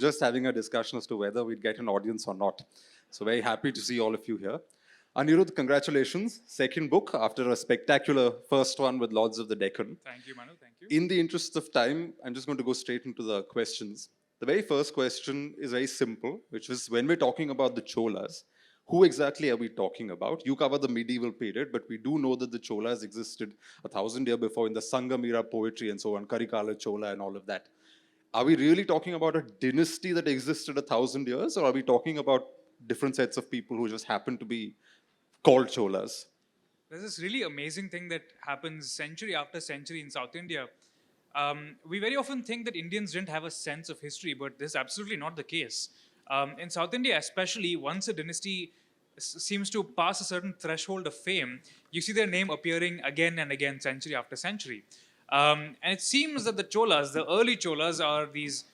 just having a discussion as to whether we'd get an audience or not. So very happy to see all of you here. Anirudh, congratulations. Second book after a spectacular first one with Lords of the Deccan. Thank you, Manu. Thank you. In the interest of time, I'm just going to go straight into the questions. The very first question is very simple, which is when we're talking about the Cholas, who exactly are we talking about? You cover the medieval period, but we do know that the Cholas existed 1,000 years before in the Sangam era poetry and so on, Karikala Chola and all of that. Are we really talking about a dynasty that existed 1,000 years, or are we talking about different sets of people who just happen to be called Cholas? There's this really amazing thing that happens century after century in South India. We very often think that Indians didn't have a sense of history, but this is absolutely not the case. In South India, especially, once a dynasty seems to pass a certain threshold of fame, you see their name appearing again and again, century after century. And it seems that the Cholas, the early Cholas, are these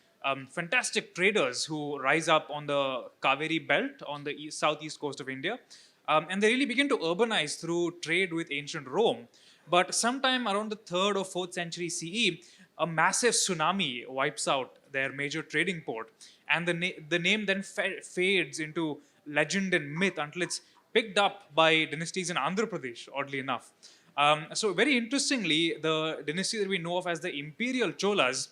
fantastic traders who rise up on the Kaveri belt on the southeast coast of India. And they really begin to urbanize through trade with ancient Rome. But sometime around the 3rd or 4th century CE, a massive tsunami wipes out their major trading port. And the name then fades into legend and myth until it's picked up by dynasties in Andhra Pradesh, oddly enough. So very interestingly, the dynasty that we know of as the Imperial Cholas,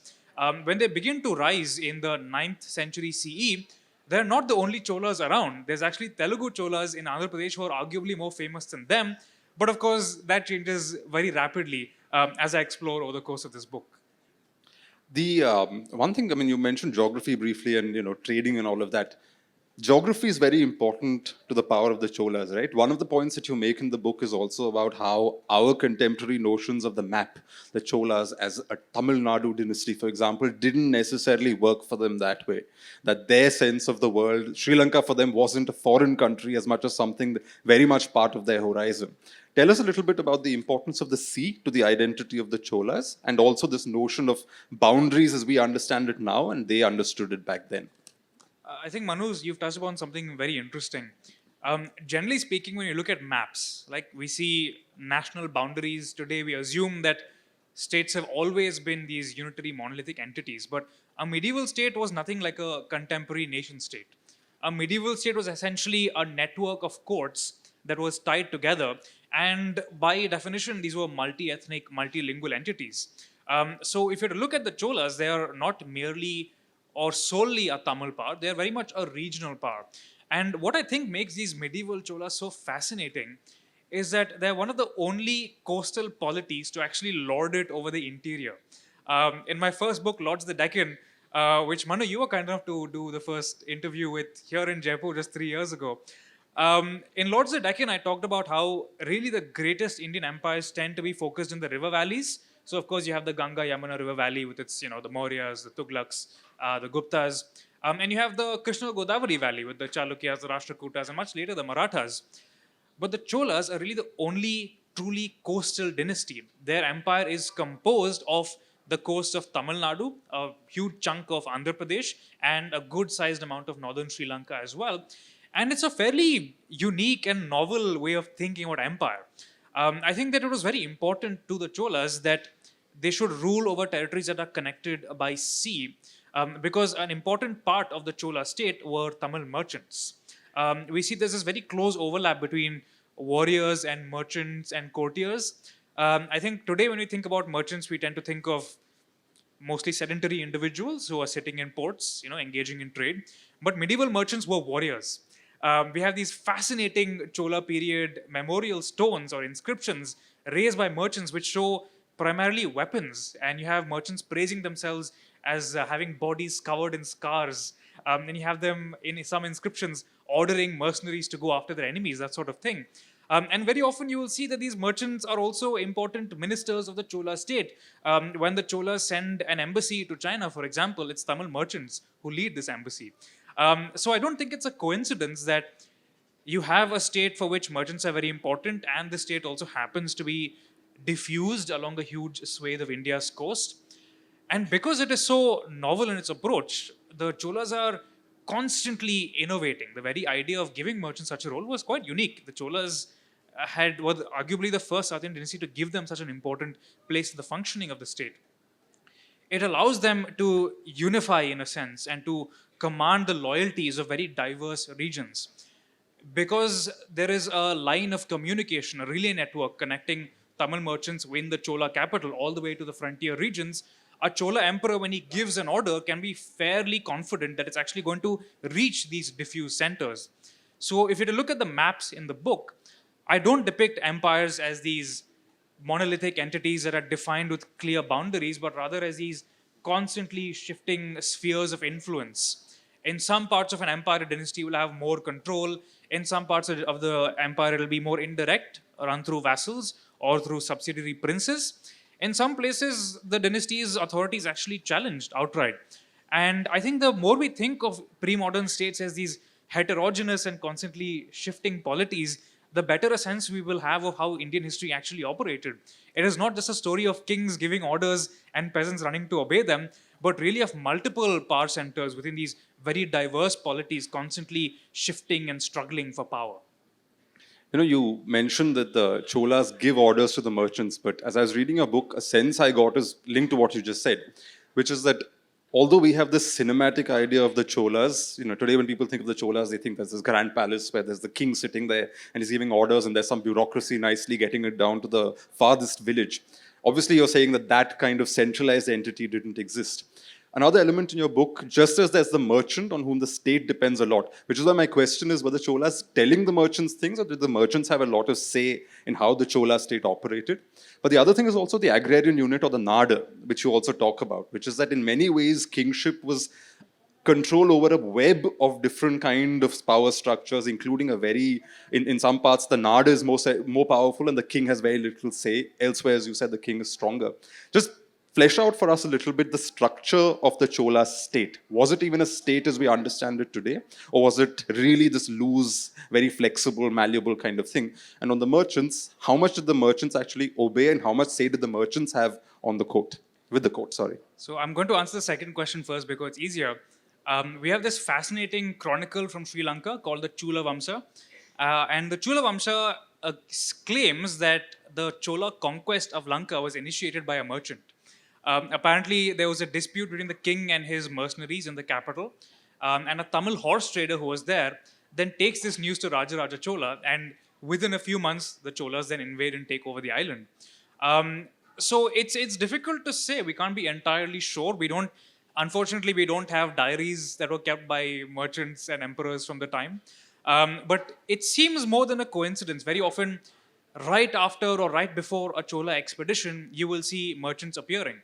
when they begin to rise in the 9th century CE, they're not the only Cholas around. There's actually Telugu Cholas in Andhra Pradesh who are arguably more famous than them. But of course, that changes very rapidly as I explore over the course of this book. The one thing, I mean, you mentioned geography briefly and, trading and all of that. Geography is very important to the power of the Cholas, right? One of the points that you make in the book is also about how our contemporary notions of the map, the Cholas as a Tamil Nadu dynasty, for example, didn't necessarily work for them that way. That their sense of the world, Sri Lanka for them wasn't a foreign country as much as something very much part of their horizon. Tell us a little bit about the importance of the sea to the identity of the Cholas and also this notion of boundaries as we understand it now and they understood it back then. I think, Manu, you've touched upon something very interesting. Generally speaking, when you look at maps, like we see national boundaries today, we assume that states have always been these unitary monolithic entities. But a medieval state was nothing like a contemporary nation state. A medieval state was essentially a network of courts that was tied together. And by definition, these were multi-ethnic, multilingual entities. So if you were to look at the Cholas, they are not merely or solely a Tamil power, they are very much a regional power. And what I think makes these medieval Cholas so fascinating is that they're one of the only coastal polities to actually lord it over the interior. In my first book, Lords of the Deccan, which Manu, you were kind enough to do the first interview with here in Jaipur just 3 years ago. In Lords of the Deccan, I talked about how really the greatest Indian empires tend to be focused in the river valleys. So, of course, you have the Ganga Yamuna River Valley with its, the Mauryas, the Tughlaqs, the Guptas. And you have the Krishna Godavari Valley with the Chalukyas, the Rashtrakutas, and much later the Marathas. But the Cholas are really the only truly coastal dynasty. Their empire is composed of the coast of Tamil Nadu, a huge chunk of Andhra Pradesh, and a good-sized amount of northern Sri Lanka as well. And it's a fairly unique and novel way of thinking about empire. I think that it was very important to the Cholas that they should rule over territories that are connected by sea, because an important part of the Chola state were Tamil merchants. We see there's this very close overlap between warriors and merchants and courtiers. I think today when we think about merchants, we tend to think of mostly sedentary individuals who are sitting in ports, engaging in trade. But medieval merchants were warriors. We have these fascinating Chola period memorial stones or inscriptions raised by merchants which show primarily weapons, and you have merchants praising themselves as having bodies covered in scars. And you have them in some inscriptions ordering mercenaries to go after their enemies, that sort of thing. And very often you will see that these merchants are also important ministers of the Chola state. When the Cholas send an embassy to China, for example, it's Tamil merchants who lead this embassy. So I don't think it's a coincidence that you have a state for which merchants are very important, and the state also happens to be diffused along a huge swathe of India's coast. And because it is so novel in its approach, the Cholas are constantly innovating. The very idea of giving merchants such a role was quite unique. The Cholas was arguably the first South Indian dynasty to give them such an important place in the functioning of the state. it allows them to unify in a sense and to command the loyalties of very diverse regions. Because there is a line of communication, a relay network connecting Tamil merchants in the Chola capital all the way to the frontier regions, a Chola emperor, when he gives an order, can be fairly confident that it's actually going to reach these diffuse centers. So, if you were to look at the maps in the book, I don't depict empires as these monolithic entities that are defined with clear boundaries, but rather as these constantly shifting spheres of influence. In some parts of an empire, a dynasty will have more control. In some parts of the empire, it will be more indirect, run through vassals or through subsidiary princes. In some places, the dynasty's authority is actually challenged outright. And I think the more we think of pre-modern states as these heterogeneous and constantly shifting polities, the better a sense we will have of how Indian history actually operated. It is not just a story of kings giving orders and peasants running to obey them, but really of multiple power centers within these very diverse polities constantly shifting and struggling for power. You mentioned that the Cholas give orders to the merchants, but as I was reading your book, a sense I got is linked to what you just said, which is that although we have this cinematic idea of the Cholas, today when people think of the Cholas, they think there's this grand palace where there's the king sitting there and he's giving orders and there's some bureaucracy nicely getting it down to the farthest village. Obviously, you're saying that that kind of centralized entity didn't exist. Another element in your book, just as there's the merchant on whom the state depends a lot, which is why my question is, were the Cholas telling the merchants things, or did the merchants have a lot of say in how the Chola state operated? But the other thing is also the agrarian unit, or the Nada, which you also talk about, which is that in many ways kingship was control over a web of different kind of power structures, including in some parts, the Nada is more powerful and the king has very little say. Elsewhere, as you said, the king is stronger. Just flesh out for us a little bit the structure of the Chola state. Was it even a state as we understand it today? Or was it really this loose, very flexible, malleable kind of thing? And on the merchants, how much did the merchants actually obey and how much say did the merchants have on the court? With the court, sorry. So I'm going to answer the second question first because it's easier. We have this fascinating chronicle from Sri Lanka called the Chola Vamsa. And the Chola Vamsa claims that the Chola conquest of Lanka was initiated by a merchant. Apparently, there was a dispute between the king and his mercenaries in the capital. And a Tamil horse trader who was there then takes this news to Rajaraja Chola. And within a few months, the Cholas then invade and take over the island. So it's difficult to say. We can't be entirely sure. Unfortunately, we don't have diaries that were kept by merchants and emperors from the time. But it seems more than a coincidence. Very often, right after or right before a Chola expedition, you will see merchants appearing.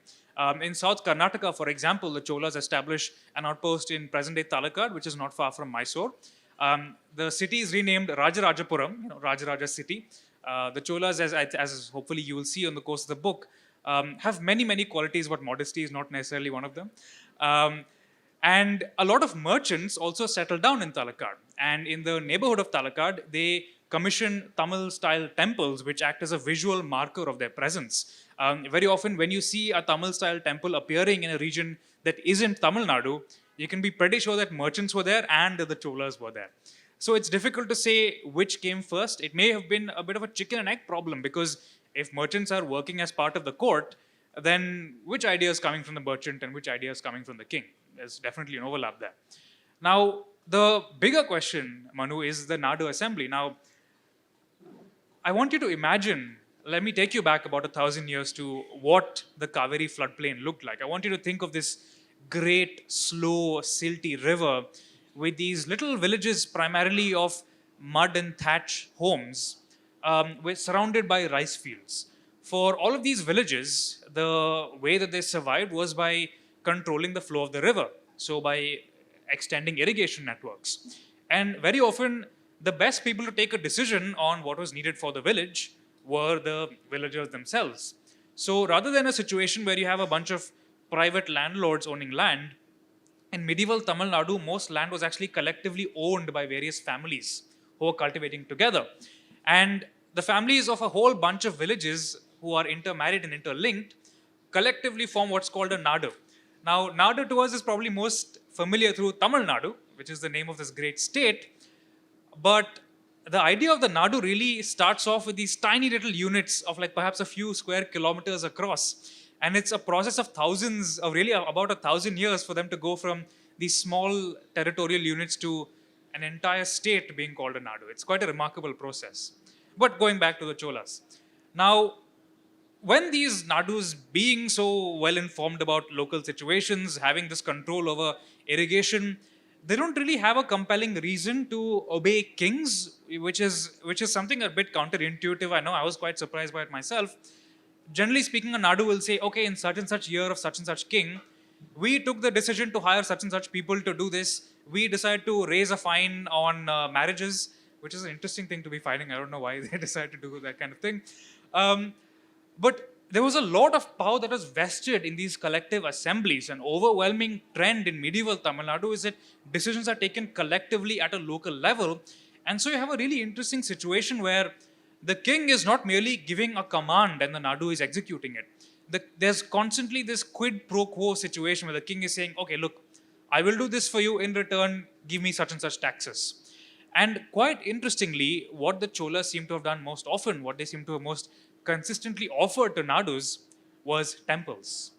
In South Karnataka, for example, the Cholas establish an outpost in present-day Talakad, which is not far from Mysore. The city is renamed Rajarajapuram, Rajaraja city. The Cholas, as hopefully you will see on the course of the book, have many qualities, but modesty is not necessarily one of them. And a lot of merchants also settle down in Talakad. And in the neighborhood of Talakad, they commission Tamil-style temples, which act as a visual marker of their presence. Very often, when you see a Tamil-style temple appearing in a region that isn't Tamil Nadu, you can be pretty sure that merchants were there and that the Cholas were there. So it's difficult to say which came first. It may have been a bit of a chicken and egg problem because if merchants are working as part of the court, then which idea is coming from the merchant and which idea is coming from the king? There's definitely an overlap there. Now, the bigger question, Manu, is the Nadu assembly. Now, I want you to imagine, let me take you back about 1,000 years to what the Kaveri floodplain looked like. I want you to think of this great, slow, silty river with these little villages primarily of mud and thatch homes surrounded by rice fields. For all of these villages, the way that they survived was by controlling the flow of the river, so by extending irrigation networks. And very often, the best people to take a decision on what was needed for the village were the villagers themselves. So rather than a situation where you have a bunch of private landlords owning land, in medieval Tamil Nadu, most land was actually collectively owned by various families who were cultivating together. And the families of a whole bunch of villages who are intermarried and interlinked collectively form what's called a Nadu. Now, Nadu to us is probably most familiar through Tamil Nadu, which is the name of this great state. But the idea of the Nadu really starts off with these tiny little units of like perhaps a few square kilometers across, And it's a process of thousands, of really about 1,000 years for them to go from these small territorial units to an entire state being called a Nadu. It's quite a remarkable process. But going back to the Cholas. Now, when these Nadus, being so well informed about local situations, having this control over irrigation, they don't really have a compelling reason to obey kings, which is something a bit counterintuitive. I know, I was quite surprised by it myself. Generally speaking, a Nadu will say, okay, in such and such year of such and such king, we took the decision to hire such and such people to do this. We decided to raise a fine on marriages, which is an interesting thing to be fining. I don't know why they decided to do that kind of thing. But there was a lot of power that was vested in these collective assemblies. An overwhelming trend in medieval Tamil Nadu is that decisions are taken collectively at a local level. And so you have a really interesting situation where the king is not merely giving a command and the Nadu is executing it. There's constantly this quid pro quo situation where the king is saying, okay, look, I will do this for you. In return, give me such and such taxes. And quite interestingly, what the Cholas seem to have done most often, what they seem to have most consistently offered to Nadus, was temples.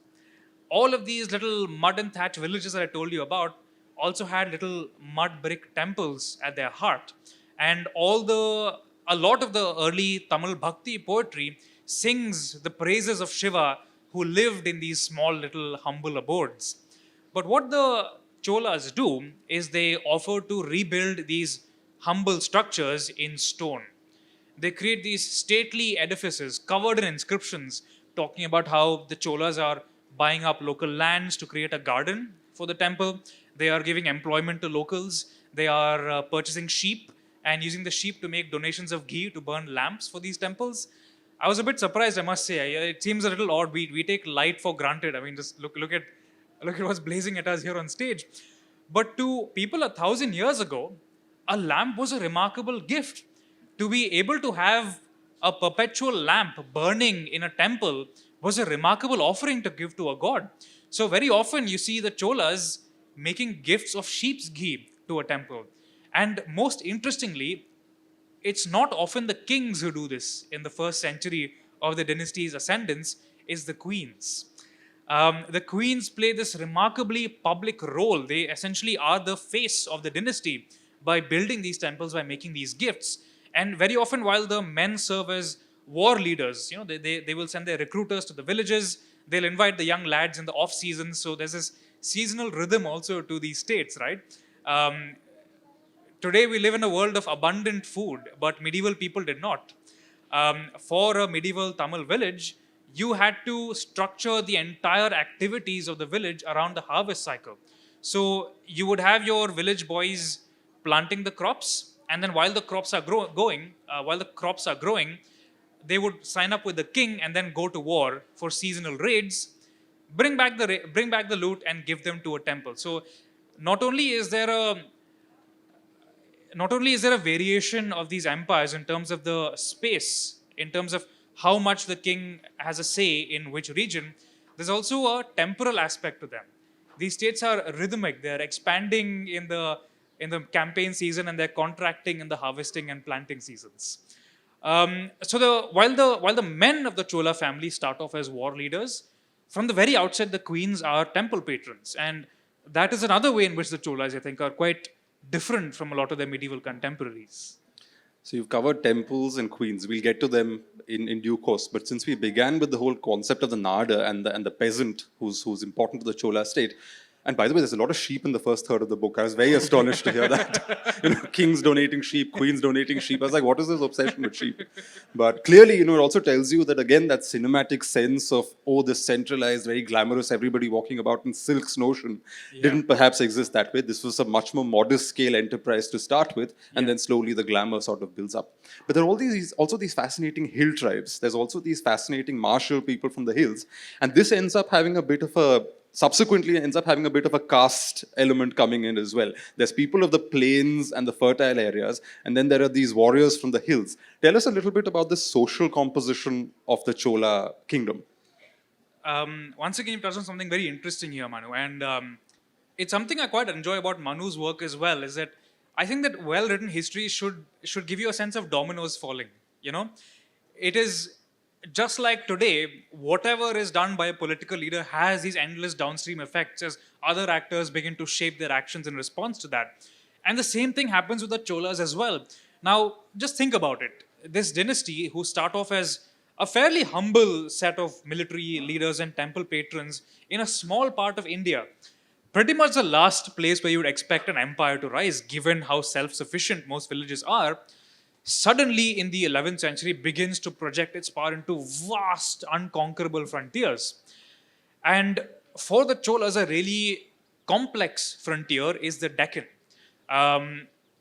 All of these little mud and thatch villages that I told you about also had little mud brick temples at their heart. And a lot of the early Tamil Bhakti poetry sings the praises of Shiva, who lived in these small little humble abodes. But what the Cholas do is they offer to rebuild these humble structures in stone. They create these stately edifices covered in inscriptions talking about how the Cholas are buying up local lands to create a garden for the temple. They are giving employment to locals. They are purchasing sheep and using the sheep to make donations of ghee to burn lamps for these temples. I was a bit surprised, I must say. It seems a little odd. We take light for granted. I mean, just look at what's blazing at us here on stage. But to people 1,000 years ago, a lamp was a remarkable gift. To be able to have a perpetual lamp burning in a temple was a remarkable offering to give to a god. So very often you see the Cholas making gifts of sheep's ghee to a temple. And most interestingly, it's not often the kings who do this in the first century of the dynasty's ascendance, it's the queens. The queens play this remarkably public role. They essentially are the face of the dynasty by building these temples, by making these gifts. And very often, while the men serve as war leaders, they will send their recruiters to the villages. They'll invite the young lads in the off season. So there's this seasonal rhythm also to these states, right? Today we live in a world of abundant food, but medieval people did not. For a medieval Tamil village, you had to structure the entire activities of the village around the harvest cycle. So you would have your village boys planting the crops, and then while the crops are growing, they would sign up with the king and then go to war for seasonal raids, bring back the loot and give them to a temple. So not only is there a variation of these empires in terms of the space, in terms of how much the king has a say in which region, there's also a temporal aspect to them. These states are rhythmic. They're expanding in the campaign season and they're contracting in the harvesting and planting seasons. While the men of the Chola family start off as war leaders, from the very outset the queens are temple patrons, and that is another way in which the Cholas, I think, are quite different from a lot of their medieval contemporaries. So you've covered temples and queens. We'll get to them in due course. But since we began with the whole concept of the Nada and the peasant who's important to the Chola state, and by the way, there's a lot of sheep in the first third of the book. I was very astonished to hear that. Kings donating sheep, queens donating sheep. I was like, what is this obsession with sheep? But clearly, it also tells you that, again, that cinematic sense of, this centralized, very glamorous, everybody walking about in silks notion didn't perhaps exist that way. This was a much more modest scale enterprise to start with, and then slowly the glamour sort of builds up. But there are also these fascinating hill tribes. There's also these fascinating martial people from the hills. And this subsequently ends up having a bit of a caste element coming in as well. There's people of the plains and the fertile areas, and then there are these warriors from the hills. Tell us a little bit about the social composition of the Chola kingdom. Once again, you touched on something very interesting here, Manu, and it's something I quite enjoy about Manu's work as well, is that I think that well-written history should give you a sense of dominoes falling. It is just like today, whatever is done by a political leader has these endless downstream effects as other actors begin to shape their actions in response to that. And the same thing happens with the Cholas as well. Now, just think about it. This dynasty, who start off as a fairly humble set of military leaders and temple patrons in a small part of India, pretty much the last place where you would expect an empire to rise, given how self sufficient most villages are, suddenly in the 11th century begins to project its power into vast, unconquerable frontiers. And for the Cholas, a really complex frontier is the Deccan.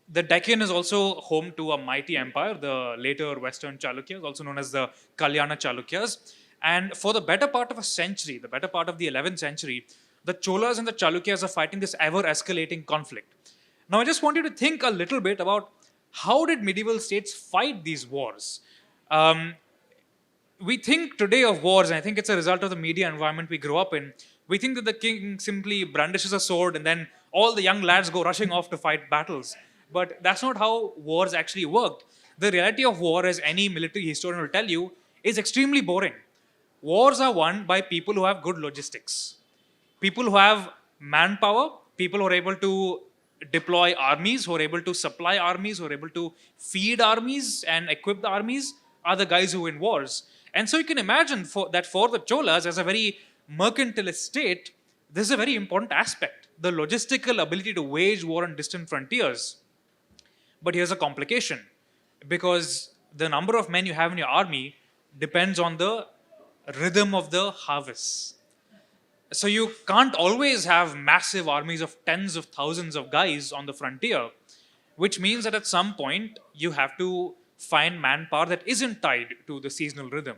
The Deccan is also home to a mighty empire, the later Western Chalukyas, also known as the Kalyana Chalukyas. And for the better part of a century, the better part of the 11th century, the Cholas and the Chalukyas are fighting this ever escalating conflict. Now, I just want you to think a little bit about how did medieval states fight these wars? Um, we think today of wars, and I think it's a result of the media environment we grew up in. We think that the king simply brandishes a sword and then all the young lads go rushing off to fight battles. But that's not how wars actually worked. The reality of war, as any military historian will tell you, is extremely boring. Wars are won by people who have good logistics, people who have manpower, people who are able to deploy armies, who are able to supply armies, who are able to feed armies and equip the armies, are the guys who win wars. And so you can imagine that for the Cholas, as a very mercantilist state, this is a very important aspect, the logistical ability to wage war on distant frontiers. But here's a complication, because the number of men you have in your army depends on the rhythm of the harvest. So you can't always have massive armies of tens of thousands of guys on the frontier, which means that at some point you have to find manpower that isn't tied to the seasonal rhythm.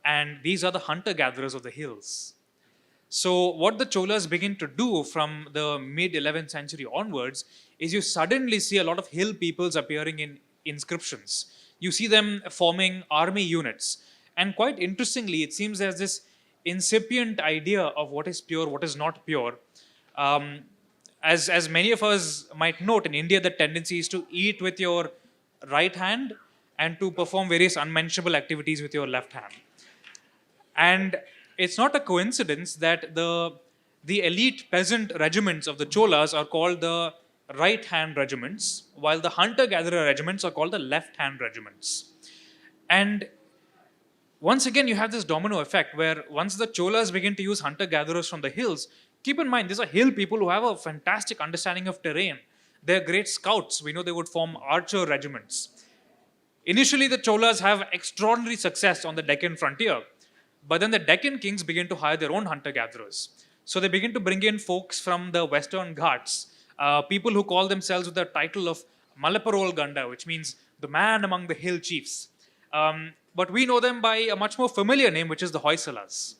And these are the hunter-gatherers of the hills. So what the Cholas begin to do from the mid 11th century onwards is you suddenly see a lot of hill peoples appearing in inscriptions. You see them forming army units. And quite interestingly, it seems there's this incipient idea of what is pure, what is not pure. Um, as many of us might note, in India, the tendency is to eat with your right hand and to perform various unmentionable activities with your left hand. And it's not a coincidence that the elite peasant regiments of the Cholas are called the right hand regiments, while the hunter gatherer regiments are called the left hand regiments. And once again, you have this domino effect where once the Cholas begin to use hunter gatherers from the hills, keep in mind, these are hill people who have a fantastic understanding of terrain. They're great scouts. We know they would form archer regiments. Initially, the Cholas have extraordinary success on the Deccan frontier. But then the Deccan kings begin to hire their own hunter-gatherers. So they begin to bring in folks from the Western Ghats, people who call themselves with the title of Malapparol Ganda, which means the man among the hill chiefs. But we know them by a much more familiar name, which is the Hoysalas.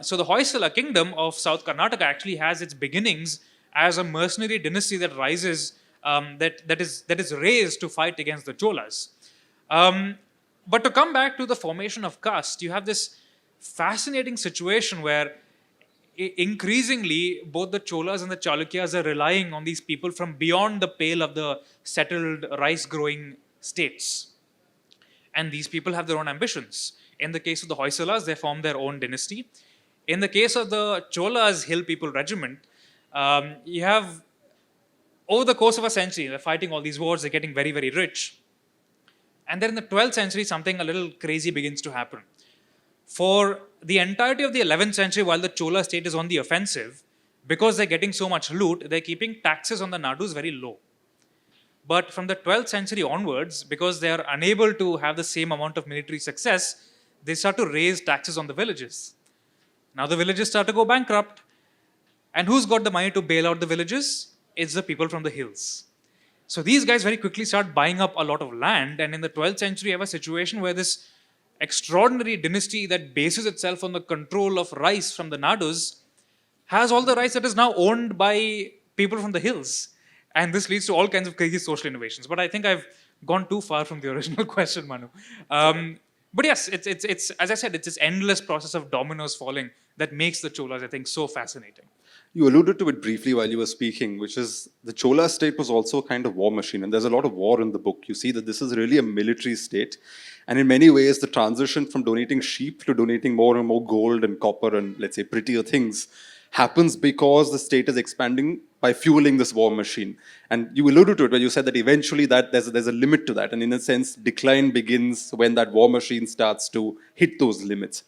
So the Hoysala kingdom of South Karnataka actually has its beginnings as a mercenary dynasty that rises, that is raised to fight against the Cholas. But to come back to the formation of caste, you have this fascinating situation where increasingly both the Cholas and the Chalukyas are relying on these people from beyond the pale of the settled rice growing states. And these people have their own ambitions. In the case of the Hoysalas, they form their own dynasty. In the case of the Cholas Hill People Regiment, you have, over the course of a century, they're fighting all these wars, they're getting very, very rich. And then in the 12th century, something a little crazy begins to happen. For the entirety of the 11th century, while the Chola state is on the offensive, because they're getting so much loot, they're keeping taxes on the Nadus very low. But from the 12th century onwards, because they are unable to have the same amount of military success, they start to raise taxes on the villages. Now the villages start to go bankrupt. And who's got the money to bail out the villages? It's the people from the hills. So these guys very quickly start buying up a lot of land. And in the 12th century, you have a situation where this extraordinary dynasty that bases itself on the control of rice from the Nadus has all the rice that is now owned by people from the hills. And this leads to all kinds of crazy social innovations. But I think I've gone too far from the original question, Manu. But yes, it's as I said, it's this endless process of dominoes falling that makes the Cholas, I think, so fascinating. You alluded to it briefly while you were speaking, which is the Chola state was also a kind of war machine. And there's a lot of war in the book. You see that this is really a military state. And in many ways, the transition from donating sheep to donating more and more gold and copper and, let's say, prettier things happens because the state is expanding by fueling this war machine. And you alluded to it when you said that eventually that there's a limit to that. And in a sense, decline begins when that war machine starts to hit those limits.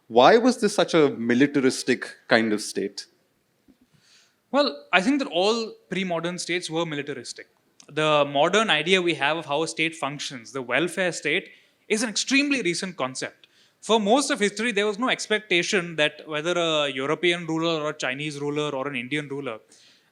Why was this such a militaristic kind of state? Well, I think that all pre-modern states were militaristic. The modern idea we have of how a state functions, the welfare state, is an extremely recent concept. For most of history, there was no expectation that whether a European ruler or a Chinese ruler or an Indian ruler,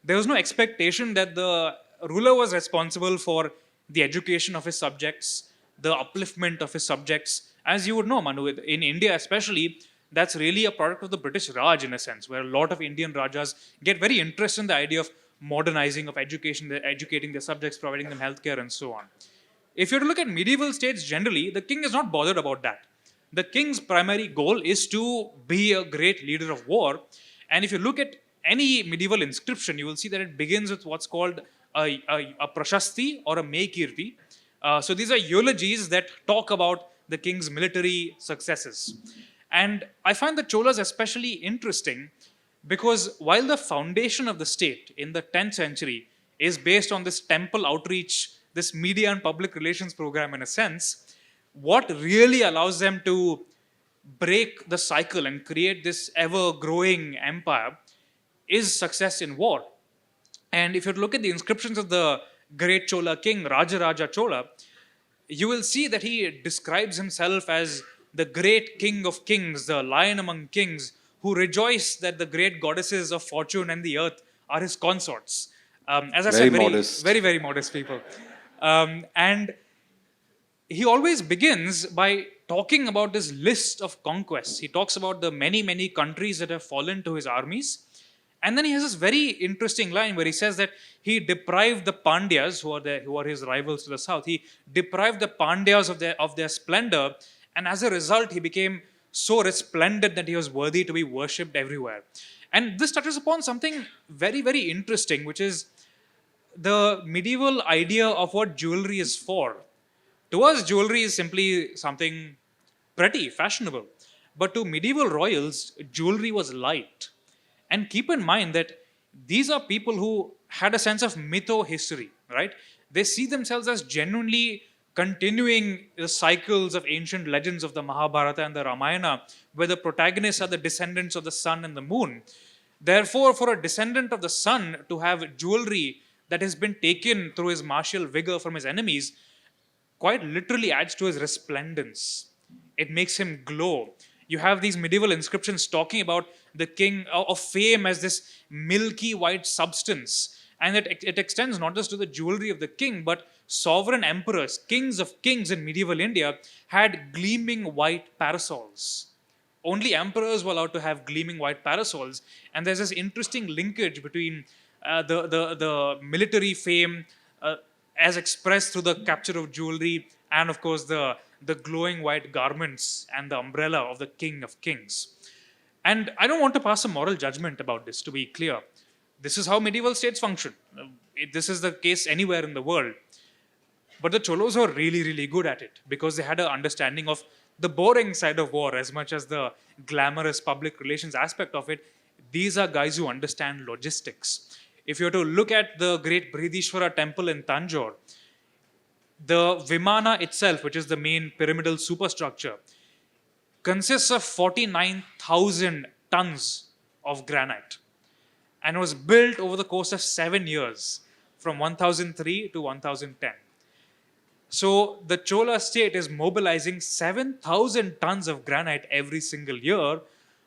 there was no expectation that the ruler was responsible for the education of his subjects, the upliftment of his subjects. As you would know, Manu, in India especially, that's really a product of the British Raj in a sense, where a lot of Indian Rajas get very interested in the idea of modernizing, of education, educating their subjects, providing them healthcare and so on. If you were to look at medieval states generally, the king is not bothered about that. The king's primary goal is to be a great leader of war. And if you look at any medieval inscription, you will see that it begins with what's called a prashasti or a mekirti. So these are eulogies that talk about the king's military successes. And I find the Cholas especially interesting because while the foundation of the state in the 10th century is based on this temple outreach, this media and public relations program in a sense, what really allows them to break the cycle and create this ever-growing empire is success in war. And if you look at the inscriptions of the great Chola king, Rajaraja Chola, you will see that he describes himself as the great king of kings, the lion among kings, who rejoice that the great goddesses of fortune and the earth are his consorts. As I said, very, very modest people. And he always begins by talking about this list of conquests. He talks about the many, many countries that have fallen to his armies. And then he has this very interesting line where he says that he deprived the Pandyas, who are his rivals to the south, he deprived the Pandyas of their splendor. And as a result, he became so resplendent that he was worthy to be worshipped everywhere. And this touches upon something very, very interesting, which is the medieval idea of what jewelry is for. To us, jewelry is simply something pretty, fashionable. But to medieval royals, jewelry was light. And keep in mind that these are people who had a sense of mytho-history, right? They see themselves as genuinely continuing the cycles of ancient legends of the Mahabharata and the Ramayana, where the protagonists are the descendants of the sun and the moon. Therefore, for a descendant of the sun to have jewelry that has been taken through his martial vigor from his enemies, quite literally adds to his resplendence. It makes him glow. You have these medieval inscriptions talking about the king of fame as this milky white substance. And it extends not just to the jewelry of the king, but sovereign emperors, kings of kings in medieval India had gleaming white parasols. Only emperors were allowed to have gleaming white parasols. And there's this interesting linkage between the military fame as expressed through the capture of jewelry and, of course, the glowing white garments and the umbrella of the king of kings. And I don't want to pass a moral judgment about this, to be clear. This is how medieval states function. This is the case anywhere in the world. But the Cholos were really, really good at it because they had an understanding of the boring side of war as much as the glamorous public relations aspect of it. These are guys who understand logistics. If you were to look at the great Brihadishvara temple in Tanjore, the Vimana itself, which is the main pyramidal superstructure, consists of 49,000 tons of granite and was built over the course of 7 years from 1003 to 1010. So the Chola state is mobilizing 7,000 tons of granite every single year,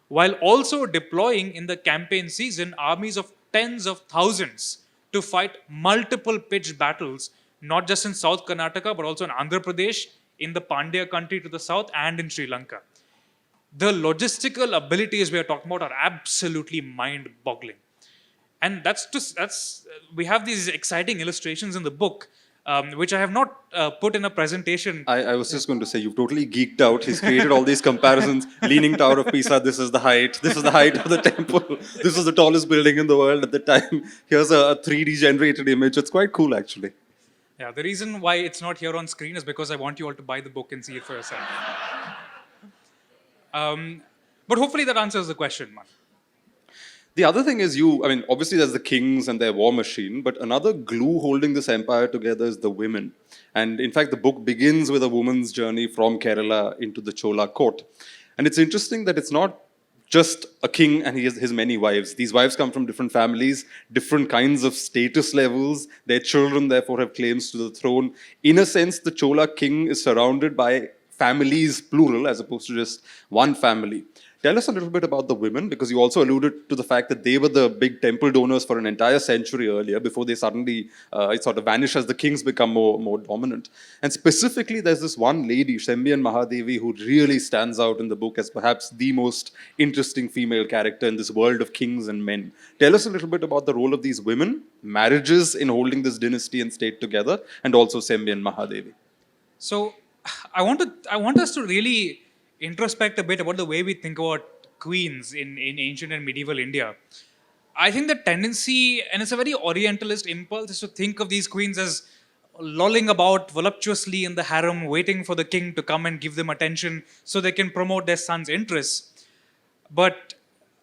while also deploying in the campaign season armies of tens of thousands to fight multiple pitched battles, not just in South Karnataka, but also in Andhra Pradesh, in the Pandya country to the south, and in Sri Lanka. The logistical abilities we are talking about are absolutely mind-boggling. And we have these exciting illustrations in the book. which I have not put in a presentation. I was just going to say, you've totally geeked out. He's created all these comparisons. Leaning Tower of Pisa, this is the height. This is the height of the temple. This is the tallest building in the world at the time. Here's a 3D generated image. It's quite cool, actually. Yeah, the reason why it's not here on screen is because I want you all to buy the book and see it for yourself. But hopefully that answers the question, man. The other thing is I mean, obviously there's the kings and their war machine, but another glue holding this empire together is the women. And in fact, the book begins with a woman's journey from Kerala into the Chola court. And it's interesting that it's not just a king and his many wives. These wives come from different families, different kinds of status levels. Their children, therefore, have claims to the throne. In a sense, the Chola king is surrounded by families, plural, as opposed to just one family. Tell us a little bit about the women, because you also alluded to the fact that they were the big temple donors for an entire century earlier before they suddenly sort of vanish as the kings become more dominant. And specifically, there's this one lady, Sembian Mahadevi, who really stands out in the book as perhaps the most interesting female character in this world of kings and men. Tell us a little bit about the role of these women, marriages in holding this dynasty and state together, and also Sembian Mahadevi. So I want us to really introspect a bit about the way we think about queens in ancient and medieval India. I think the tendency, and it's a very Orientalist impulse, is to think of these queens as lolling about voluptuously in the harem, waiting for the king to come and give them attention so they can promote their son's interests. But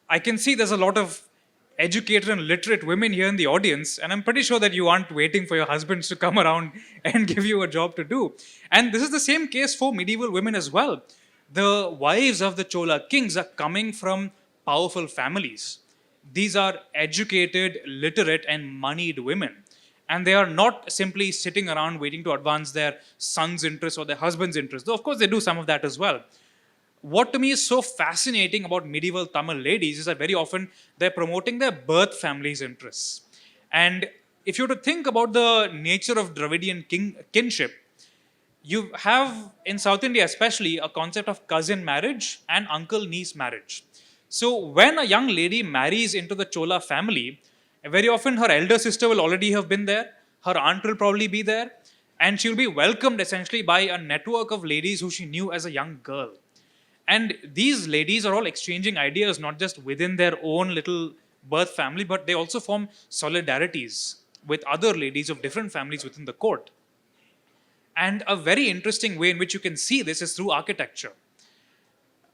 I can see there's a lot of educated and literate women here in the audience, and I'm pretty sure that you aren't waiting for your husbands to come around and give you a job to do. And this is the same case for medieval women as well. The wives of the Chola kings are coming from powerful families. These are educated, literate, and moneyed women. And they are not simply sitting around waiting to advance their son's interests or their husband's interests, though of course they do some of that as well. What to me is so fascinating about medieval Tamil ladies is that very often they're promoting their birth family's interests. And if you were to think about the nature of Dravidian kinship, you have in South India especially a concept of cousin marriage and uncle-niece marriage. So when a young lady marries into the Chola family, very often her elder sister will already have been there, her aunt will probably be there, and she'll be welcomed essentially by a network of ladies who she knew as a young girl. And these ladies are all exchanging ideas, not just within their own little birth family, but they also form solidarities with other ladies of different families within the court. And a very interesting way in which you can see this is through architecture.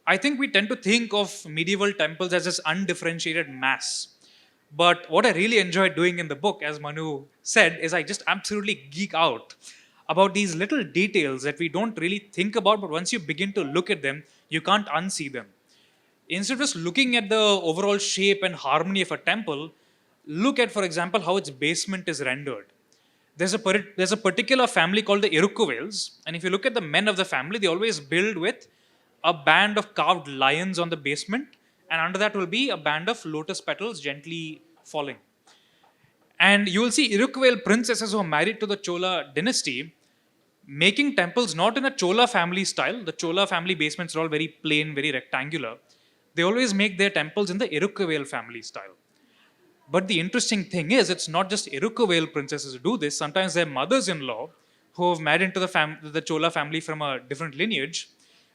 I think we tend to think of medieval temples as this undifferentiated mass. But what I really enjoyed doing in the book, as Manu said, is I just absolutely geek out about these little details that we don't really think about, but once you begin to look at them, you can't unsee them. Instead of just looking at the overall shape and harmony of a temple, look at, for example, how its basement is rendered. There's a particular family called the Irukuvales, and if you look at the men of the family, they always build with a band of carved lions on the basement, and under that will be a band of lotus petals gently falling. And you will see Irukuvale princesses who are married to the Chola dynasty making temples not in a Chola family style. The Chola family basements are all very plain, very rectangular. They always make their temples in the Irukuvale family style. But the interesting thing is, it's not just Irukuvale princesses who do this. Sometimes their mothers-in-law, who have married into the Chola family from a different lineage,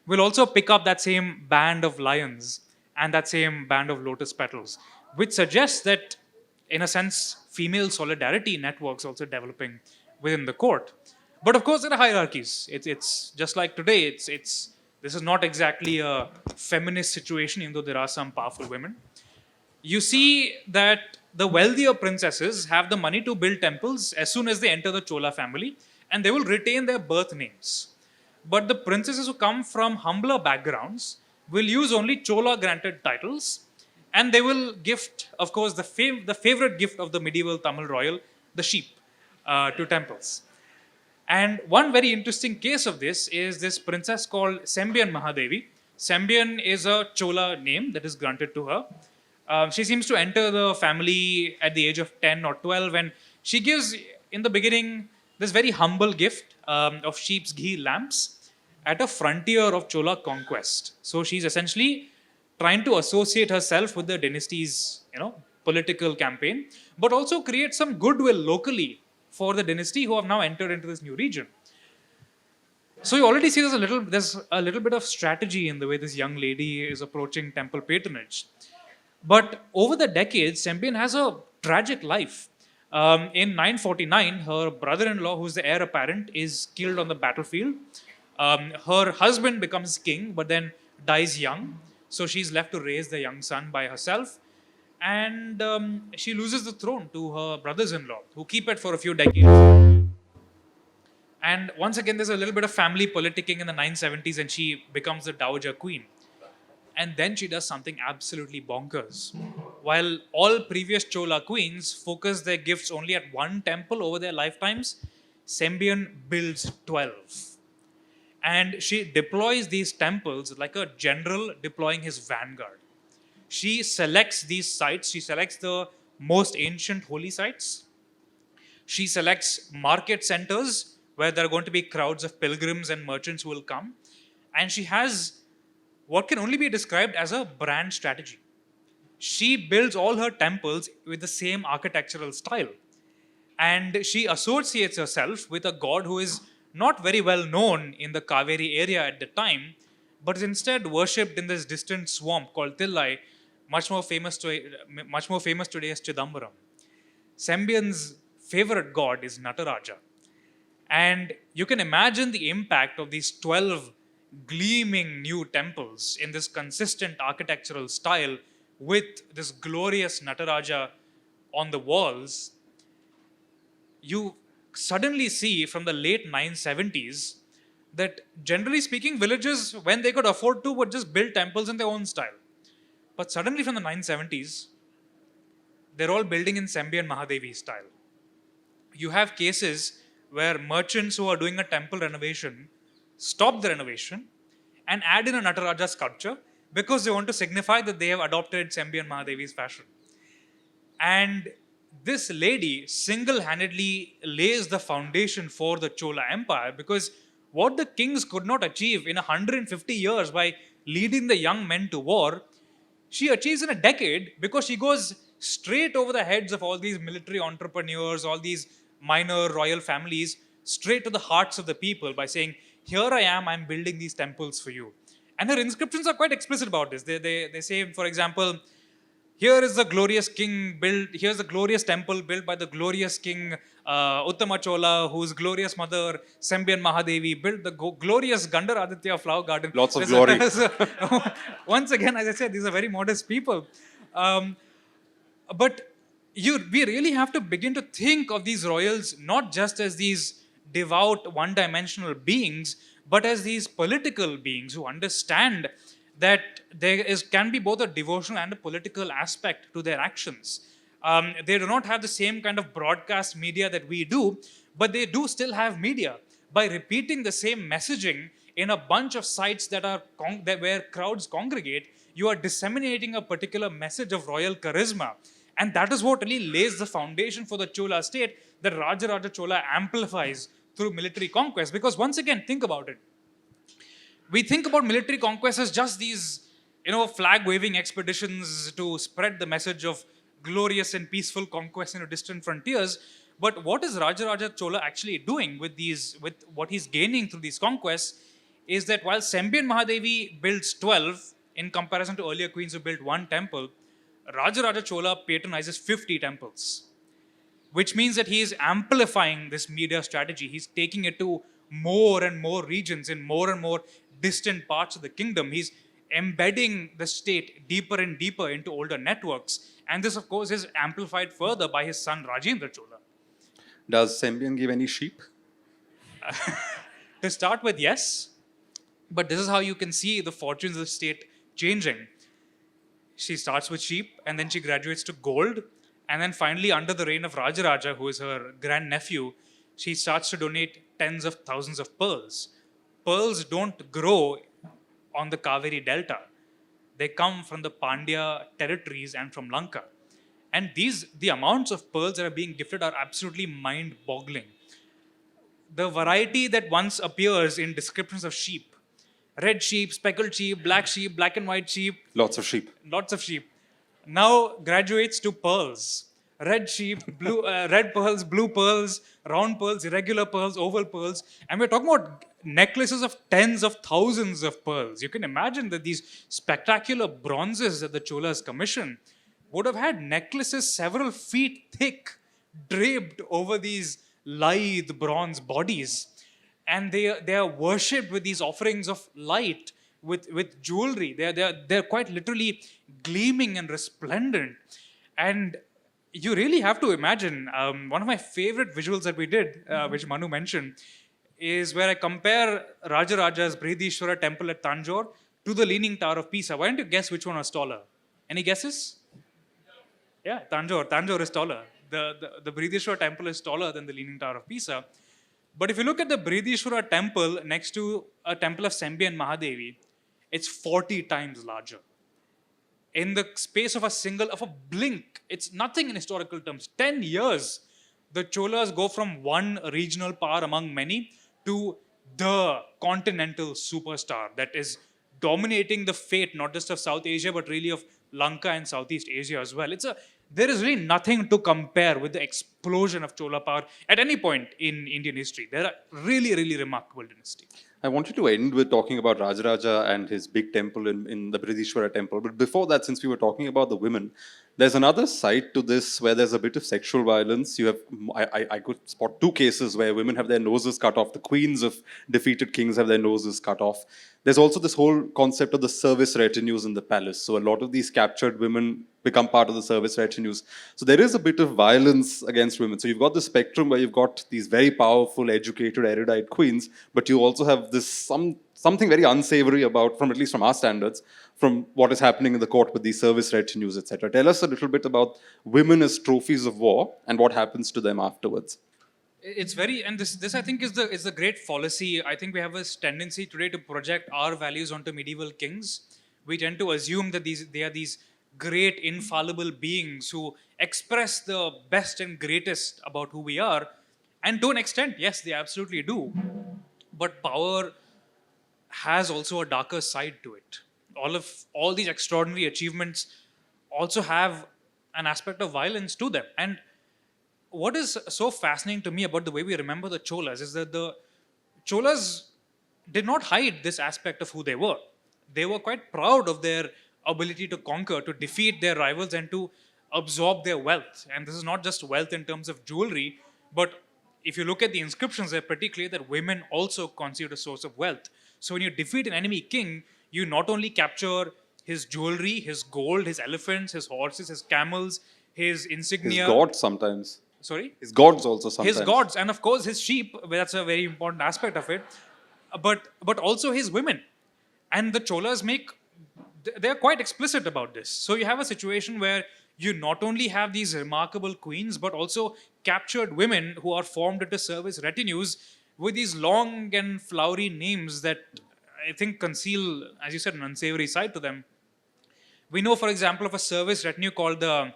will also pick up that same band of lions and that same band of lotus petals, which suggests that, in a sense, female solidarity networks also developing within the court. But of course, there are hierarchies. It's just like today. This is not exactly a feminist situation, even though there are some powerful women. You see that the wealthier princesses have the money to build temples as soon as they enter the Chola family, and they will retain their birth names. But the princesses who come from humbler backgrounds will use only Chola granted titles, and they will gift, of course, the favorite gift of the medieval Tamil royal, the sheep, to temples. And one very interesting case of this is this princess called Sembian Mahadevi. Sembian is a Chola name that is granted to her. She seems to enter the family at the age of 10 or 12, and she gives, in the beginning, this very humble gift of sheep's ghee lamps at a frontier of Chola conquest. So she's essentially trying to associate herself with the dynasty's, political campaign, but also create some goodwill locally for the dynasty who have now entered into this new region. So you already see there's a little bit of strategy in the way this young lady is approaching temple patronage. But over the decades, Sembian has a tragic life. In 949, her brother-in-law, who's the heir apparent, is killed on the battlefield. Her husband becomes king, but then dies young. So she's left to raise the young son by herself. And she loses the throne to her brothers-in-law, who keep it for a few decades. And once again, there's a little bit of family politicking in the 970s, and she becomes the Dowager Queen. And then she does something absolutely bonkers. While all previous Chola queens focus their gifts only at one temple over their lifetimes, Sembian builds 12. And she deploys these temples like a general deploying his vanguard. She selects these sites, she selects the most ancient holy sites. She selects market centers where there are going to be crowds of pilgrims and merchants who will come. And she has what can only be described as a brand strategy. She builds all her temples with the same architectural style. And she associates herself with a god who is not very well known in the Kaveri area at the time, but is instead worshipped in this distant swamp called Pillai, much more famous today as Chidambaram. Sembian's favorite god is Nataraja. And you can imagine the impact of these 12 gleaming new temples in this consistent architectural style with this glorious Nataraja on the walls. You suddenly see from the late 970s that generally speaking, villages, when they could afford to, would just build temples in their own style. But suddenly from the 970s, they're all building in Sembian Mahadevi style. You have cases where merchants who are doing a temple renovation stop the renovation and add in a Nataraja sculpture because they want to signify that they have adopted Sembian Mahadevi's fashion. And this lady single-handedly lays the foundation for the Chola Empire, because what the kings could not achieve in 150 years by leading the young men to war, she achieves in a decade because she goes straight over the heads of all these military entrepreneurs, all these minor royal families, straight to the hearts of the people by saying, here I am, I'm building these temples for you. And her inscriptions are quite explicit about this. They say, for example, here is the glorious king built, here's the glorious temple built by the glorious king Uttama Chola, whose glorious mother, Sembian Mahadevi, built the glorious Gandaraditya flower garden. Lots of glory. Once again, as I said, these are very modest people. But we really have to begin to think of these royals not just as these devout, one-dimensional beings, but as these political beings who understand that can be both a devotional and a political aspect to their actions. They do not have the same kind of broadcast media that we do, but they do still have media. By repeating the same messaging in a bunch of sites that are where crowds congregate, you are disseminating a particular message of royal charisma. And that is what really lays the foundation for the Chola state that Rajaraja Chola amplifies through military conquest. Because once again, think about it. We think about military conquest as just these, flag-waving expeditions to spread the message of glorious and peaceful conquest into distant frontiers. But what is Rajaraja Chola actually doing with what he's gaining through these conquests is that while Sembian Mahadevi builds 12 in comparison to earlier queens who built one temple, Rajaraja Chola patronizes 50 temples, which means that he is amplifying this media strategy. He's taking it to more and more regions in more and more distant parts of the kingdom. He's embedding the state deeper and deeper into older networks. And this, of course, is amplified further by his son Rajendra Chola. Does Sembian give any sheep? To start with, yes. But this is how you can see the fortunes of the state changing. She starts with sheep, and then she graduates to gold. And then finally, under the reign of Rajaraja, who is her grandnephew, she starts to donate tens of thousands of pearls. Pearls don't grow on the Kaveri Delta. They come from the Pandya territories and from Lanka. And the amounts of pearls that are being gifted are absolutely mind-boggling. The variety that once appears in descriptions of sheep, red sheep, speckled sheep, black and white sheep. Lots of sheep. Lots of sheep. Now graduates to pearls. red sheep, red pearls, blue pearls, round pearls, irregular pearls, oval pearls. And we're talking about necklaces of tens of thousands of pearls. You can imagine that these spectacular bronzes that the Cholas commissioned would have had necklaces several feet thick, draped over these lithe bronze bodies. And they are worshipped with these offerings of light, with jewelry. They're quite literally gleaming and resplendent. And you really have to imagine, one of my favorite visuals that we did, which Manu mentioned, is where I compare Rajaraja's Brihadishwara temple at Tanjore to the Leaning Tower of Pisa. Why don't you guess which one was taller? Any guesses? Yeah, Tanjore is taller. The Brihadishwara temple is taller than the Leaning Tower of Pisa. But if you look at the Brihadishwara temple next to a temple of Sembi and Mahadevi, it's 40 times larger. In the space of a blink, it's nothing in historical terms. 10 years, the Cholas go from one regional power among many to the continental superstar that is dominating the fate not just of South Asia but really of Lanka and Southeast Asia as well. There is really nothing to compare with the explosion of Chola power at any point in Indian history. They're a really, really remarkable dynasty. I wanted to end with talking about Rajaraja and his big temple in the Brihadishwara temple. But before that, since we were talking about the women, there's another side to this where there's a bit of sexual violence. You have, I could spot two cases where women have their noses cut off. The queens of defeated kings have their noses cut off. There's also this whole concept of the service retinues in the palace. So a lot of these captured women become part of the service retinues. So there is a bit of violence against women. So you've got the spectrum where you've got these very powerful, educated, erudite queens, but you also have this something very unsavory about, from at least from our standards, from what is happening in the court with these service retinues, etc. Tell us a little bit about women as trophies of war and what happens to them afterwards. It's very, and this I think is the great fallacy. I think we have this tendency today to project our values onto medieval kings. We tend to assume that they are these great infallible beings who express the best and greatest about who we are. And to an extent, yes, they absolutely do. But power has also a darker side to it. All these extraordinary achievements also have an aspect of violence to them. And what is so fascinating to me about the way we remember the Cholas is that the Cholas did not hide this aspect of who they were. They were quite proud of their ability to conquer, to defeat their rivals, and to absorb their wealth. And this is not just wealth in terms of jewelry, but if you look at the inscriptions, they're pretty clear that women also constitute a source of wealth. So when you defeat an enemy king, you not only capture his jewelry, his gold, his elephants, his horses, his camels, his insignia. His gods sometimes. Sorry? His gods also sometimes. His gods, and of course his sheep. That's a very important aspect of it. But also his women. And the Cholas they're quite explicit about this. So you have a situation where you not only have these remarkable queens, but also captured women who are formed into service retinues with these long and flowery names that I think conceal, as you said, an unsavory side to them. We know, for example, of a service retinue called the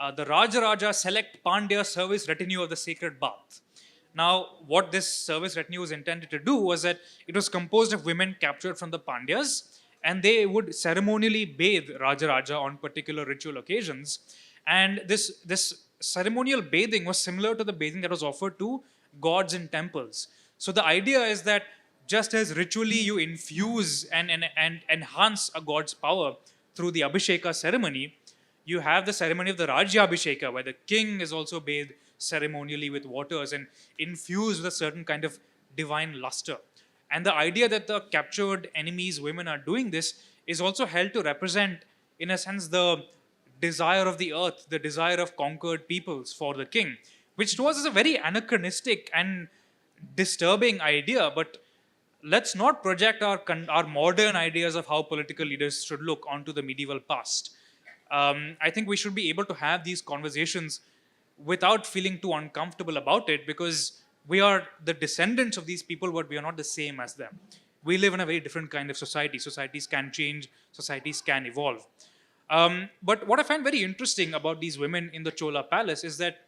Rajaraja Select Pandya Service Retinue of the Sacred Bath. Now, what this service retinue was intended to do was that it was composed of women captured from the Pandyas, and they would ceremonially bathe Rajaraja on particular ritual occasions. And this ceremonial bathing was similar to the bathing that was offered to gods in temples. So the idea is that just as ritually you infuse and enhance a god's power through the Abhisheka ceremony, you have the ceremony of the Rajya Abhisheka, where the king is also bathed ceremonially with waters and infused with a certain kind of divine luster. And the idea that the captured enemies' women are doing this is also held to represent, in a sense, the desire of the earth, the desire of conquered peoples for the king, which to us is a very anachronistic and disturbing idea. But let's not project our modern ideas of how political leaders should look onto the medieval past. I think we should be able to have these conversations without feeling too uncomfortable about it, because we are the descendants of these people, but we are not the same as them. We live in a very different kind of society. Societies can change, societies can evolve. But what I find very interesting about these women in the Chola palace is that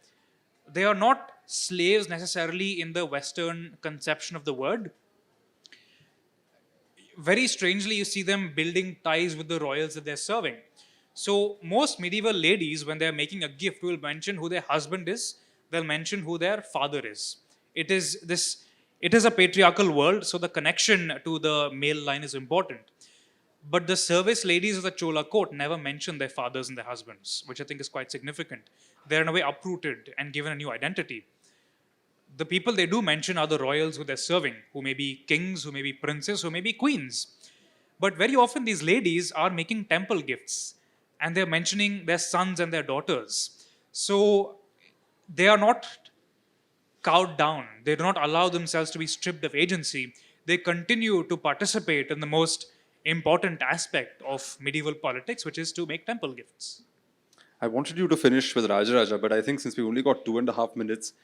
they are not slaves necessarily in the Western conception of the word. Very strangely, you see them building ties with the royals that they're serving. So most medieval ladies, when they're making a gift, will mention who their husband is. They'll mention who their father is. It is this. It is a patriarchal world, so the connection to the male line is important. But the service ladies of the Chola court never mention their fathers and their husbands, which I think is quite significant. They're in a way uprooted and given a new identity. The people they do mention are the royals who they're serving, who may be kings, who may be princes, who may be queens. But very often these ladies are making temple gifts and they're mentioning their sons and their daughters. So they are not cowed down. They do not allow themselves to be stripped of agency. They continue to participate in the most important aspect of medieval politics, which is to make temple gifts. I wanted you to finish with Rajaraja, but I think since we've only got 2.5 minutes,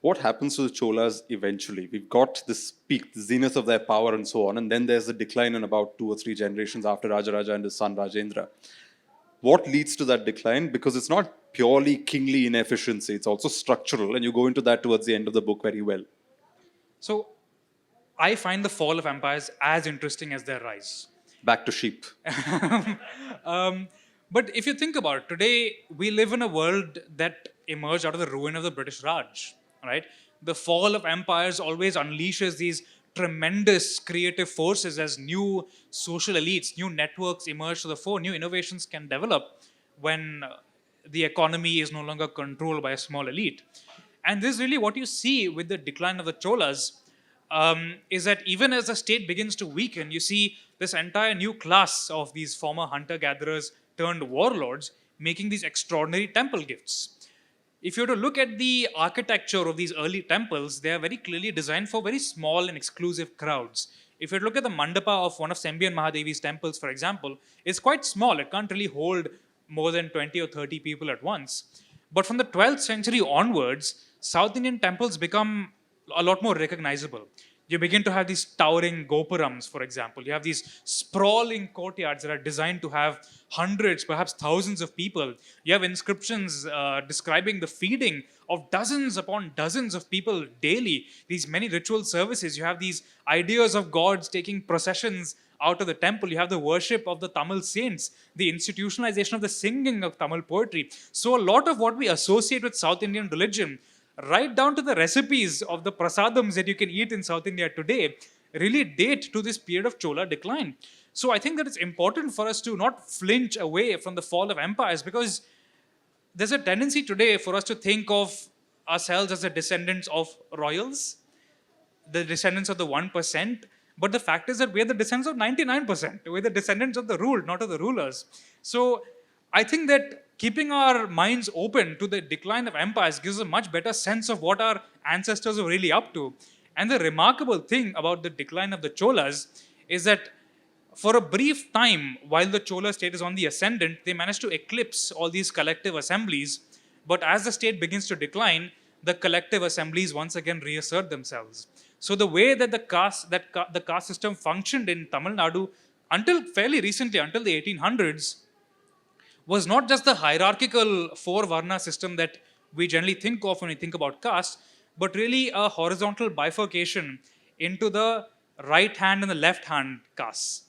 what happens to the Cholas eventually? We've got this peak, the zenith of their power and so on, and then there's a decline in about 2 or 3 generations after Rajaraja and his son Rajendra. What leads to that decline? Because it's not purely kingly inefficiency, it's also structural, and you go into that towards the end of the book very well. So I find the fall of empires as interesting as their rise. Back to sheep. But if you think about it, today we live in a world that emerged out of the ruin of the British Raj, right? The fall of empires always unleashes these tremendous creative forces as new social elites, new networks emerge to the fore, new innovations can develop when the economy is no longer controlled by a small elite. And this is really what you see with the decline of the Cholas, is that even as the state begins to weaken, you see this entire new class of these former hunter-gatherers turned warlords making these extraordinary temple gifts. If you were to look at the architecture of these early temples, they are very clearly designed for very small and exclusive crowds. If you look at the mandapa of one of Sembian Mahadevi's temples, for example, it's quite small. It can't really hold more than 20 or 30 people at once. But from the 12th century onwards, South Indian temples become a lot more recognizable. You begin to have these towering gopurams, for example. You have these sprawling courtyards that are designed to have hundreds, perhaps thousands of people. You have inscriptions describing the feeding of dozens upon dozens of people daily, these many ritual services. You have these ideas of gods taking processions out of the temple. You have the worship of the Tamil saints, the institutionalization of the singing of Tamil poetry. So a lot of what we associate with South Indian religion, right down to the recipes of the prasadams that you can eat in South India today, really date to this period of Chola decline. So I think that it's important for us to not flinch away from the fall of empires, because there's a tendency today for us to think of ourselves as the descendants of royals, the descendants of the 1%. But the fact is that we're the descendants of 99%. We're the descendants of the ruled, not of the rulers. So I think that keeping our minds open to the decline of empires gives a much better sense of what our ancestors were really up to. And the remarkable thing about the decline of the Cholas is that for a brief time, while the Chola state is on the ascendant, they manage to eclipse all these collective assemblies. But as the state begins to decline, the collective assemblies once again reassert themselves. So the way that the caste system functioned in Tamil Nadu until fairly recently, until the 1800s, was not just the hierarchical four-varna system that we generally think of when we think about caste, but really a horizontal bifurcation into the right hand and the left hand castes.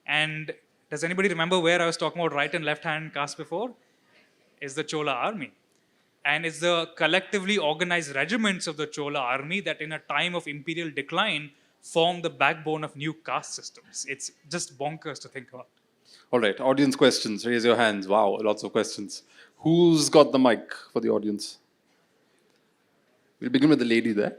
And does anybody remember where I was talking about right and left hand caste before? It's the Chola army. And it's the collectively organized regiments of the Chola army that in a time of imperial decline form the backbone of new caste systems. It's just bonkers to think about. All right, audience questions. Raise your hands. Wow, lots of questions. Who's got the mic for the audience? We'll begin with the lady there.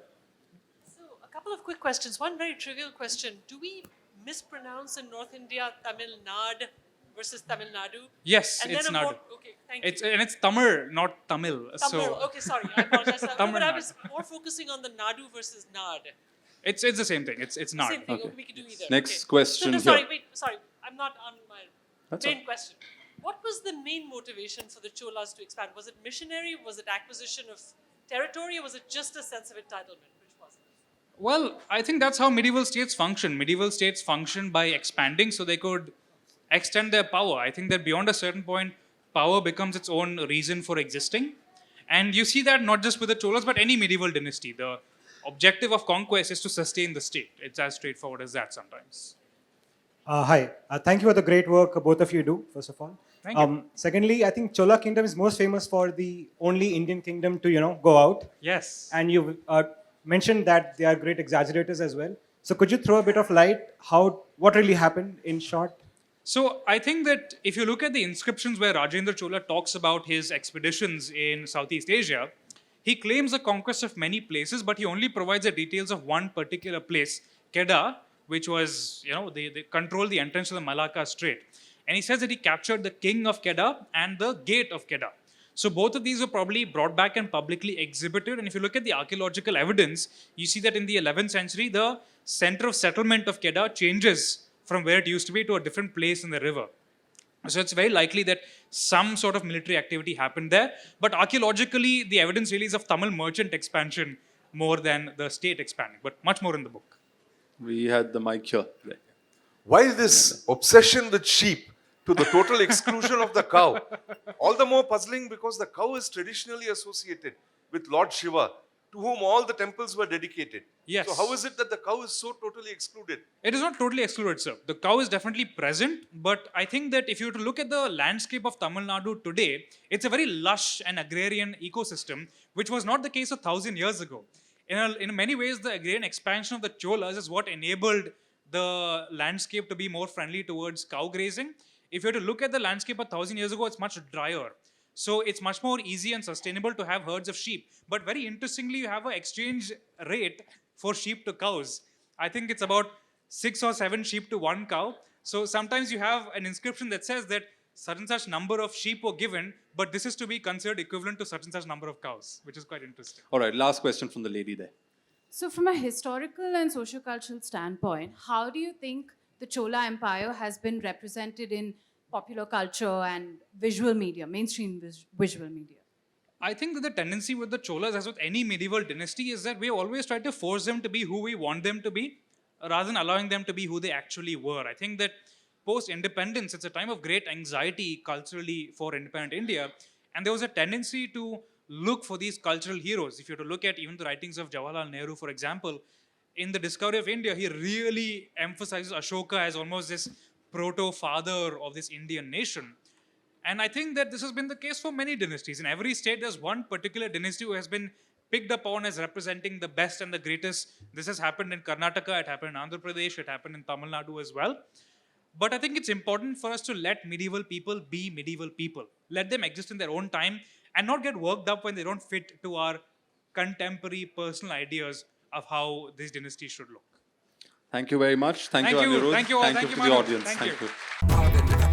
So, a couple of quick questions. One very trivial question. Do we mispronounce in North India Tamil Nadu versus Tamil Nadu? Yes, And it's then a Nadu. more, okay, thank you. And it's Tamil, not Tamil. Tamil. So Okay, sorry, I apologize. No, Tamil but I Nadu. was more focusing on the Nadu versus Nad. it's the same thing. It's not. Same thing. Okay. We can do either. Next Okay. question No, sorry, here. wait, sorry. I'm not on my That's main all. question. What was the main motivation for the Cholas to expand? Was it missionary? Was it acquisition of territory? Or was it just a sense of entitlement? Which was it? Well, I think that's how medieval states function. Medieval states function by expanding so they could extend their power. I think that beyond a certain point, power becomes its own reason for existing. And you see that not just with the Cholas, but any medieval dynasty. The objective of conquest is to sustain the state. It's as straightforward as that sometimes. Hi, thank you for the great work both of you do, first of all. Thank you. Secondly, I think Chola Kingdom is most famous for the only Indian kingdom to, go out. Yes. And you mentioned that they are great exaggerators as well. So could you throw a bit of light what really happened in short? So I think that if you look at the inscriptions where Rajendra Chola talks about his expeditions in Southeast Asia, he claims the conquest of many places, but he only provides the details of one particular place, Kedah, which was, they control the entrance to the Malacca Strait. And he says that he captured the king of Kedah and the gate of Kedah. So both of these were probably brought back and publicly exhibited. And if you look at the archaeological evidence, you see that in the 11th century, the center of settlement of Kedah changes from where it used to be to a different place in the river. So it's very likely that some sort of military activity happened there. But archaeologically, the evidence really is of Tamil merchant expansion more than the state expanding, but much more in the book. We had the mic here. Why this obsession with sheep to the total exclusion of the cow? All the more puzzling because the cow is traditionally associated with Lord Shiva, to whom all the temples were dedicated. Yes. So how is it that the cow is so totally excluded? It is not totally excluded, sir. The cow is definitely present, but I think that if you were to look at the landscape of Tamil Nadu today, it's a very lush and agrarian ecosystem, which was not the case 1,000 years ago. In many ways, the agrarian expansion of the Cholas is what enabled the landscape to be more friendly towards cow grazing. If you were to look at the landscape 1,000 years ago, it's much drier. So it's much more easy and sustainable to have herds of sheep. But very interestingly, you have an exchange rate for sheep to cows. I think it's about 6 or 7 sheep to 1 cow. So sometimes you have an inscription that says that such and such number of sheep were given, but this is to be considered equivalent to such and such number of cows, which is quite interesting. All right, last question from the lady there. So from a historical and sociocultural standpoint, how do you think the Chola Empire has been represented in popular culture and visual media, mainstream visual media? I think that the tendency with the Cholas, as with any medieval dynasty, is that we always try to force them to be who we want them to be, rather than allowing them to be who they actually were. I think that post-independence, it's a time of great anxiety culturally for independent India, and there was a tendency to look for these cultural heroes. If you were to look at even the writings of Jawaharlal Nehru, for example, in the discovery of India, he really emphasizes Ashoka as almost this proto-father of this Indian nation. And I think that this has been the case for many dynasties. In every state, there's one particular dynasty who has been picked upon as representing the best and the greatest. This has happened in Karnataka, it happened in Andhra Pradesh, it happened in Tamil Nadu as well. But I think it's important for us to let medieval people be medieval people. Let them exist in their own time and not get worked up when they don't fit to our contemporary personal ideas of how this dynasty should look. Thank you very much. Thank you, Anirudh. Thank you all. Thank you Thank to you, the Manu. audience. Thank you. Thank you.